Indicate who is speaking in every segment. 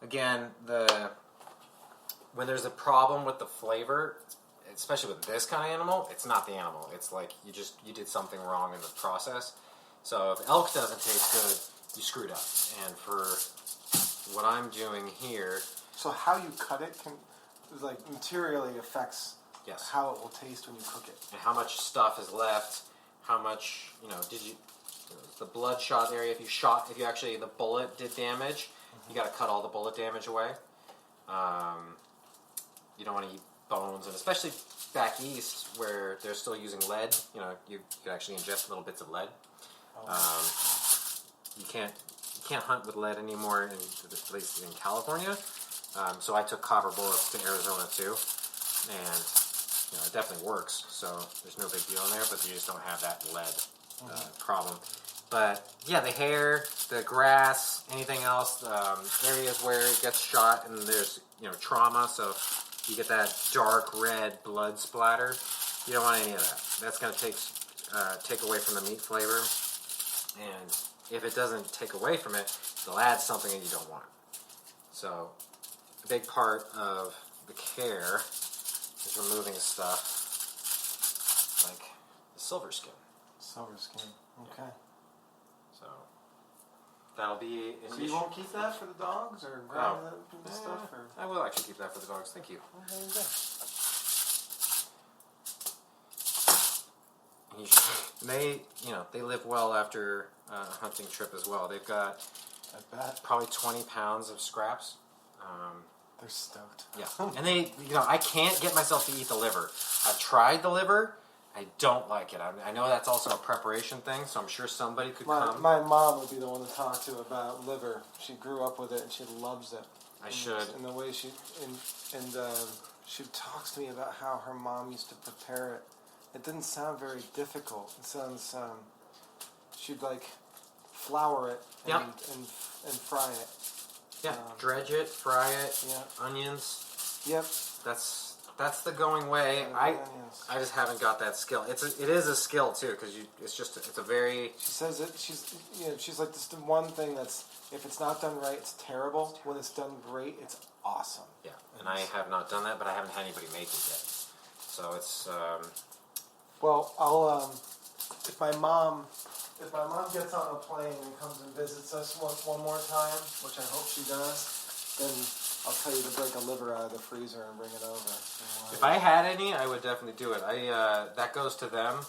Speaker 1: again, when there's a problem with the flavor, especially with this kind of animal, it's not the animal. It's like you did something wrong in the process. So if elk doesn't taste good, you screwed up. And for what I'm doing here...
Speaker 2: So how you cut it materially affects how it will taste when you cook it.
Speaker 1: And how much stuff is left, how much, the bloodshot area, if the bullet did damage, you got to cut all the bullet damage away. You don't want to eat bones, and especially back east where they're still using lead, you could actually ingest little bits of lead. You can't hunt with lead anymore, at least in California. So I took copper bullets to Arizona too, and it definitely works. So there's no big deal in there, but you just don't have that lead problem. But yeah, the hair, the grass, anything else, areas where it gets shot and there's trauma, so you get that dark red blood splatter. You don't want any of that. That's going to take away from the meat flavor, and if it doesn't take away from it, it'll add something that you don't want. So a big part of the care is removing stuff like the silver skin.
Speaker 2: Silver skin, okay.
Speaker 1: Yeah. So that'll be...
Speaker 2: So you won't keep that for the dogs, or grab that and stuff? Or?
Speaker 1: I will actually keep that for the dogs, thank you.
Speaker 2: Oh, there you go.
Speaker 1: They live well after a hunting trip as well. They've got probably 20 pounds of scraps.
Speaker 2: They're stoked.
Speaker 1: Yeah, and I can't get myself to eat the liver. I've tried the liver. I don't like it. I know that's also a preparation thing, so I'm sure somebody could come.
Speaker 2: My mom would be the one to talk to about liver. She grew up with it and she loves it.
Speaker 1: I should.
Speaker 2: And the way she talks to me about how her mom used to prepare it. It didn't sound very difficult. It sounds she'd flour it and fry it.
Speaker 1: Yeah, dredge it, fry it.
Speaker 2: Yeah.
Speaker 1: Onions.
Speaker 2: Yep.
Speaker 1: That's the going way. I just haven't got that skill. It is a skill too, because it's a very...
Speaker 2: She says it. She's like, this is the one thing that's, if it's not done right, it's terrible. When it's done great, it's awesome.
Speaker 1: Yeah, and I have not done that, but I haven't had anybody make it yet. So it's...
Speaker 2: Well, I'll if my mom gets on a plane and comes and visits us one more time, which I hope she does, then I'll tell you to break a liver out of the freezer and bring it over.
Speaker 1: If I had any, I would definitely do it. That goes to them,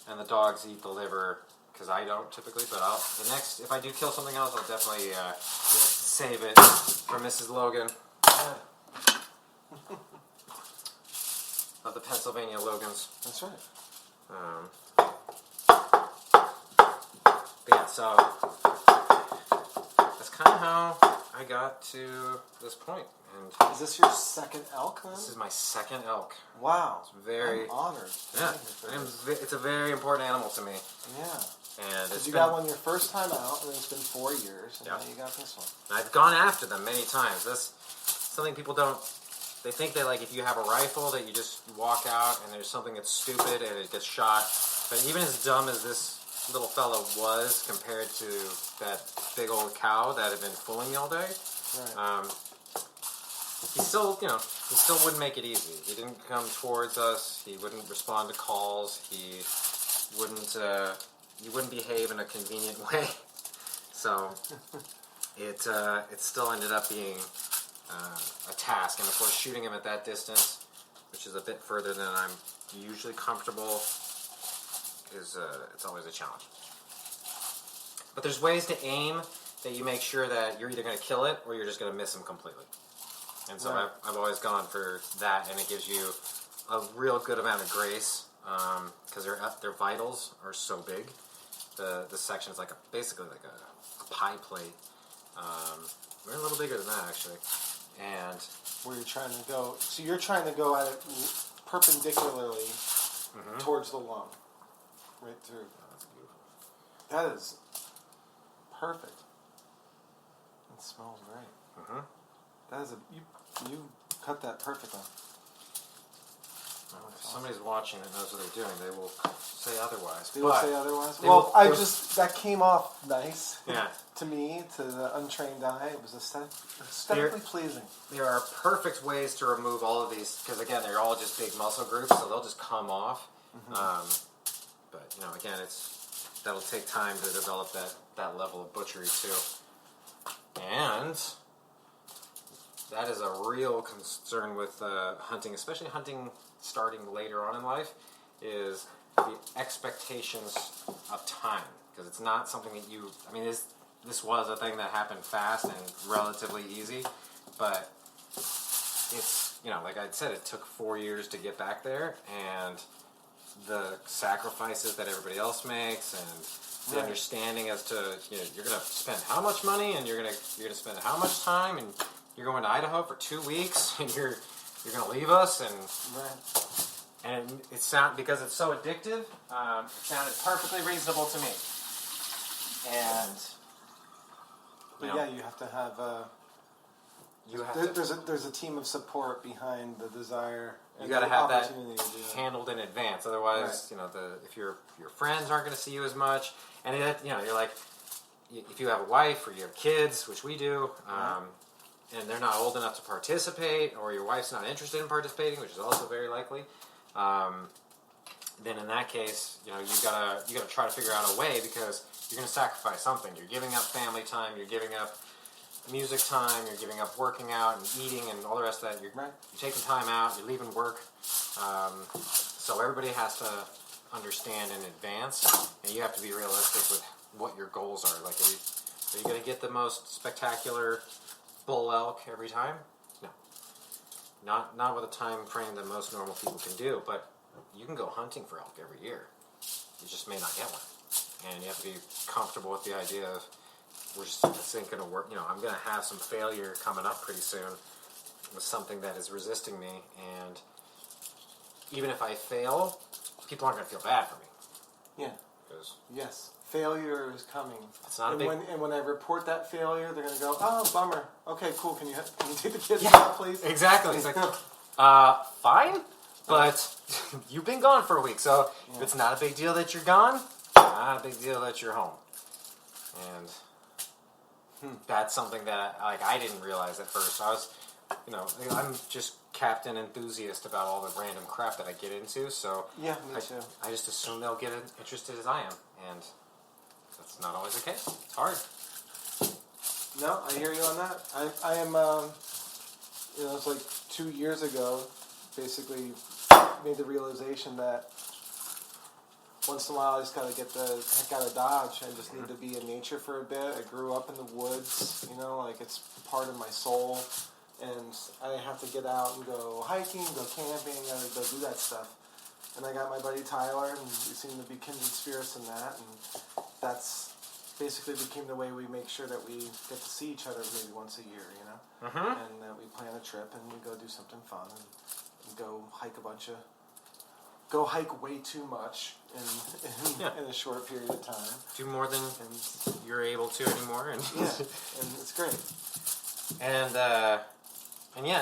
Speaker 1: and the dogs eat the liver because I don't typically. But if I do kill something else, I'll definitely save it for Mrs. Logan.
Speaker 2: Yeah.
Speaker 1: Of the Pennsylvania Logans.
Speaker 2: That's right.
Speaker 1: Yeah, so that's kind of how I got to this point. And
Speaker 2: is this your second elk, then?
Speaker 1: This is my second elk.
Speaker 2: Wow.
Speaker 1: I'm
Speaker 2: honored.
Speaker 1: Yeah. It's a very important animal to me.
Speaker 2: Yeah.
Speaker 1: And
Speaker 2: you got one your first time out, and it's been 4 years, and now you got this one.
Speaker 1: And I've gone after them many times. That's something people don't... They think that if you have a rifle that you just walk out and there's something that's stupid and it gets shot. But even as dumb as this little fella was compared to that big old cow that had been fooling me all day,
Speaker 2: right.
Speaker 1: He still wouldn't make it easy. He didn't come towards us. He wouldn't respond to calls. He wouldn't behave in a convenient way. So it still ended up being a task, and of course shooting him at that distance, which is a bit further than I'm usually comfortable, it's always a challenge. But there's ways to aim that you make sure that you're either going to kill it or you're just going to miss him completely. And so right. I've always gone for that, and it gives you a real good amount of grace because their vitals are so big. The section is basically like a pie plate. We're a little bigger than that actually. And
Speaker 2: where you're trying to go, so you're trying to go at it perpendicularly towards the lung, right through.
Speaker 1: Oh, that's beautiful.
Speaker 2: That is perfect. It smells great. That is you cut that perfectly.
Speaker 1: If somebody's watching that knows what they're doing, they will say otherwise.
Speaker 2: They will say otherwise. That came off nice.
Speaker 1: Yeah.
Speaker 2: To me, to the untrained eye, it was aesthetically pleasing.
Speaker 1: There are perfect ways to remove all of these because again, they're all just big muscle groups, so they'll just come off. But again, that'll take time to develop that level of butchery too, and that is a real concern with hunting, especially hunting starting later on in life, is the expectations of time. Because it's not something that this was a thing that happened fast and relatively easy, but it's, like I said, it took 4 years to get back there, and the sacrifices that everybody else makes, and the understanding as to, you're going to spend how much money, and you're going to spend how much time, and you're going to Idaho for 2 weeks, and you're going to leave us, and because it's so addictive, it sounded perfectly reasonable to me. And
Speaker 2: you have to have there's a team of support behind the desire.
Speaker 1: You got to have that handled in advance. Otherwise, if your friends aren't going to see you as much, and you're like, if you have a wife or you have kids, which we do. And they're not old enough to participate, or your wife's not interested in participating, which is also very likely, then in that case, you gotta try to figure out a way, because you're gonna sacrifice something. You're giving up family time, you're giving up music time, you're giving up working out and eating and all the rest of that. You're taking time out, you're leaving work. So everybody has to understand in advance, and you have to be realistic with what your goals are. Like, are you gonna get the most spectacular bull elk every time? No. Not with a time frame that most normal people can do, but you can go hunting for elk every year. You just may not get one. And you have to be comfortable with the idea of, this ain't going to work. I'm going to have some failure coming up pretty soon with something that is resisting me, and even if I fail, people aren't going to feel bad for me.
Speaker 2: Yeah. Yes. Failure is coming.
Speaker 1: It's not
Speaker 2: when I report that failure, they're going to go, "Oh, bummer. Okay, cool. Can you take the kids out, please?"
Speaker 1: Exactly. It's like, fine, but you've been gone for a week, so if it's not a big deal that you're gone, not a big deal that you're home. And that's something that I didn't realize at first. I was, I'm just captain enthusiast about all the random crap that I get into, so
Speaker 2: me too.
Speaker 1: I just assume they'll get as interested as I am, and that's not always the case. It's hard.
Speaker 2: No, I hear you on that. I am, it's like 2 years ago, basically made the realization that once in a while I just got to get the heck out of Dodge. I just need to be in nature for a bit. I grew up in the woods, it's part of my soul, and I have to get out and go hiking, go camping, go do that stuff. And I got my buddy Tyler, and we seem to be kindred spirits in that, and that's basically became the way we make sure that we get to see each other maybe once a year, and that we plan a trip and we go do something fun and go hike way too much in a short period of time.
Speaker 1: Do more than you're able to anymore, and
Speaker 2: and it's great.
Speaker 1: And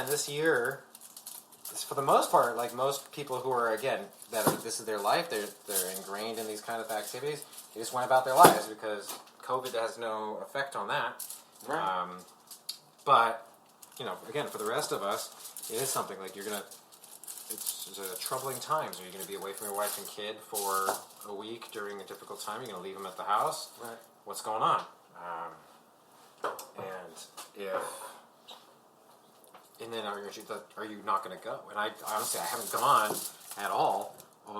Speaker 1: this year, for the most part, like most people who are this is their life, they're ingrained in these kind of activities. They just went about their lives because COVID has no effect on that.
Speaker 2: Right.
Speaker 1: But again, for the rest of us, it is something like it's troubling times. Are you going to be away from your wife and kid for a week during a difficult time? You're going to leave them at the house?
Speaker 2: Right.
Speaker 1: What's going on? And then are you not going to go? And I honestly, I haven't gone at all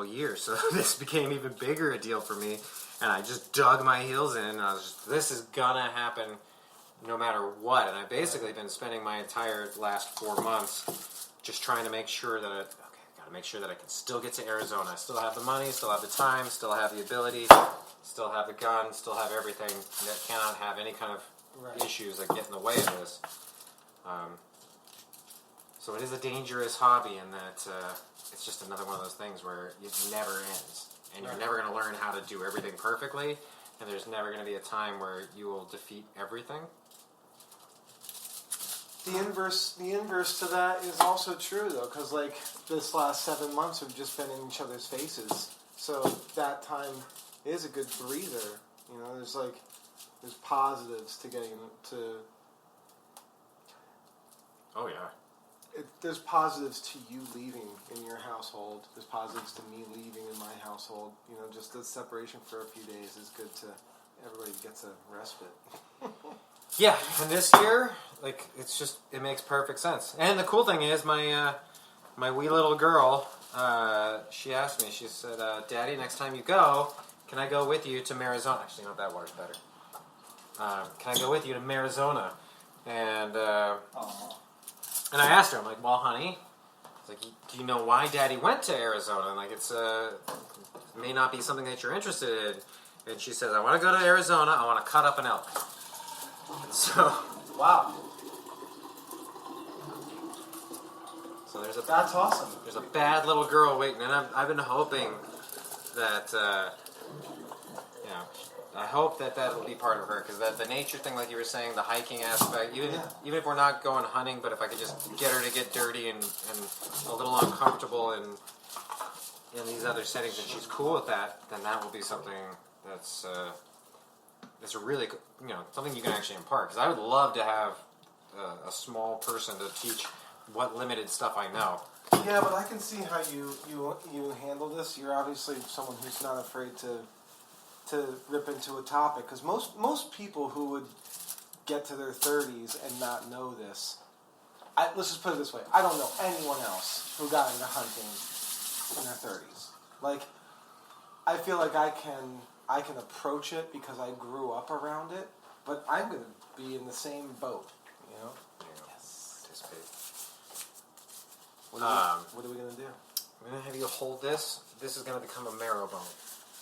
Speaker 1: year, so this became even bigger a deal for me. And I just dug my heels in, and I was just, this is gonna happen no matter what. And I've basically been spending my entire last 4 months just trying to make sure that gotta make sure that I can still get to Arizona. I still have the money, still have the time, still have the ability, still have the gun, still have everything. That cannot have any kind of issues that get in the way of this. So it is a dangerous hobby in that it's just another one of those things where it never ends. And you're never going to learn how to do everything perfectly, and there's never going to be a time where you will defeat everything.
Speaker 2: The inverse to that is also true though, because like this last 7 months we've just been in each other's faces, so that time is a good breather. You know, there's positives to getting to.
Speaker 1: Oh yeah.
Speaker 2: There's positives to you leaving in your household. There's positives to me leaving in my household. You know, just the separation for a few days is good to. Everybody gets a respite.
Speaker 1: Yeah, and this year, like, it makes perfect sense. And the cool thing is, my wee little girl, she asked me, she said, Daddy, next time you go, can I go with you to Arizona? Actually, no, that water's better. Can I go with you to Arizona? And I asked her, I'm like, well, honey, it's like, do you know why Daddy went to Arizona? And like, it may not be something that you're interested in. And she says, I want to go to Arizona, I want to cut up an elk. And so,
Speaker 2: wow.
Speaker 1: So
Speaker 2: that's awesome.
Speaker 1: There's a bad little girl waiting, and I've been hoping that, I hope that will be part of her, because the nature thing, like you were saying, the hiking aspect, even if we're not going hunting, but if I could just get her to get dirty and a little uncomfortable in these other settings, and she's cool with that, then that will be something that's really, something you can actually impart. Because I would love to have a small person to teach what limited stuff I know.
Speaker 2: Yeah, but I can see how you handle this. You're obviously someone who's not afraid to rip into a topic. Because most people who would get to their 30s and not know this, let's just put it this way: I don't know anyone else who got into hunting in their 30s. Like, I feel like I can approach it because I grew up around it, but I'm going to be in the same boat, you know?
Speaker 1: Yes. Participate.
Speaker 2: What are we going to do?
Speaker 1: I'm going to have you hold this. This is going to become a marrow bone.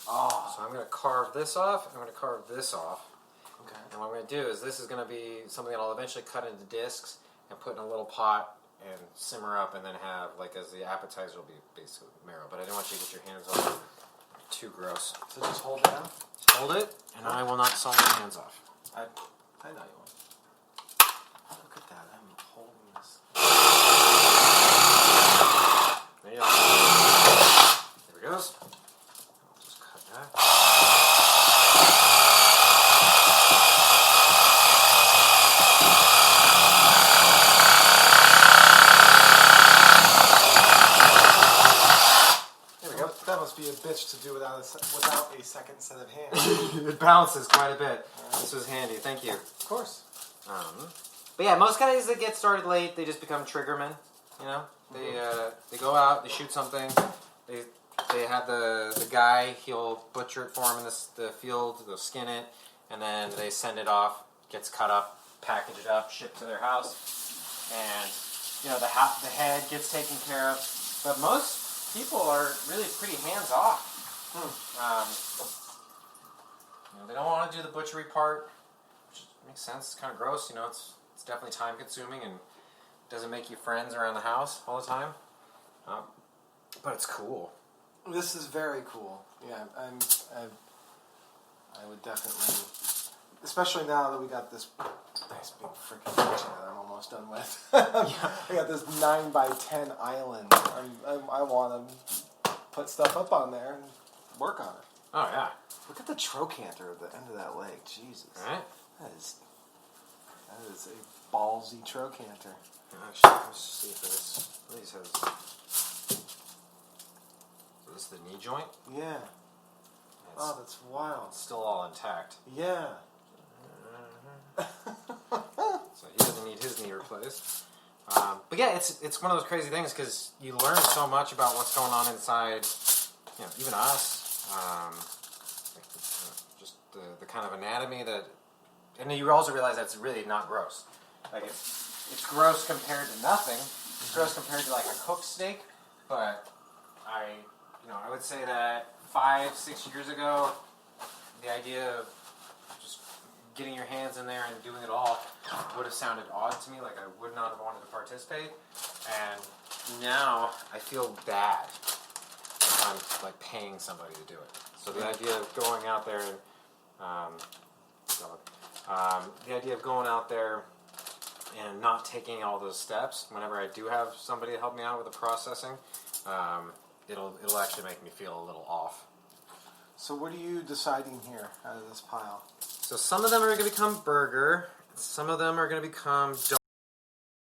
Speaker 2: Oh.
Speaker 1: So I'm going to carve this off. I'm going to carve this off.
Speaker 2: Okay.
Speaker 1: And what I'm going to do is this is going to be something that I'll eventually cut into discs and put in a little pot and simmer up, and then have, like, as the appetizer will be basically marrow. But I don't want you to get your hands on it. Too gross.
Speaker 2: So just hold it down?
Speaker 1: Hold it, and I will not saw your hands off.
Speaker 2: I know you won't. Look at that. I'm holding this.
Speaker 1: There you go. There it goes. I'll just cut that.
Speaker 2: That must be a bitch to do without a second set of hands.
Speaker 1: It bounces quite a bit. This was handy. Thank you.
Speaker 2: Of course.
Speaker 1: But yeah, most guys that get started late, they just become triggermen. You know, they go out, they shoot something. They have the guy. He'll butcher it for them in the field. They'll skin it, and then they send it off. Gets cut up, package it up, shipped to their house, and the head gets taken care of. But most people are really pretty hands off. They don't want to do the butchery part, which makes sense. It's kind of gross. It's definitely time consuming and doesn't make you friends around the house all the time. But it's cool.
Speaker 2: This is very cool. Yeah, I would definitely, especially now that we got this nice big freaking picture that I'm almost done with. I got this 9x10 island. I want to put stuff up on there and work on it.
Speaker 1: Oh yeah.
Speaker 2: Look at the trochanter at the end of that leg. Jesus.
Speaker 1: All right.
Speaker 2: That is a ballsy trochanter.
Speaker 1: Actually, let's see if this. These has. So this is the knee joint.
Speaker 2: Yeah. Oh, that's wild.
Speaker 1: It's still all intact.
Speaker 2: Yeah.
Speaker 1: So he doesn't need his knee replaced. But yeah, it's one of those crazy things because you learn so much about what's going on inside. Even us. Just the kind of anatomy that, and then you also realize that's really not gross. Like it's gross compared to nothing. It's gross compared to like a cooked steak. But I would say that 5-6 years ago, the idea of just getting your hands in there and doing it all would have sounded odd to me. Like I would not have wanted to participate. And now I feel bad if I'm like paying somebody to do it. So the idea of going out there and the idea of going out there and not taking all those steps, whenever I do have somebody to help me out with the processing, it'll actually make me feel a little off.
Speaker 2: So what are you deciding here out of this pile?
Speaker 1: So some of them are going to become burger. Some of them are going to become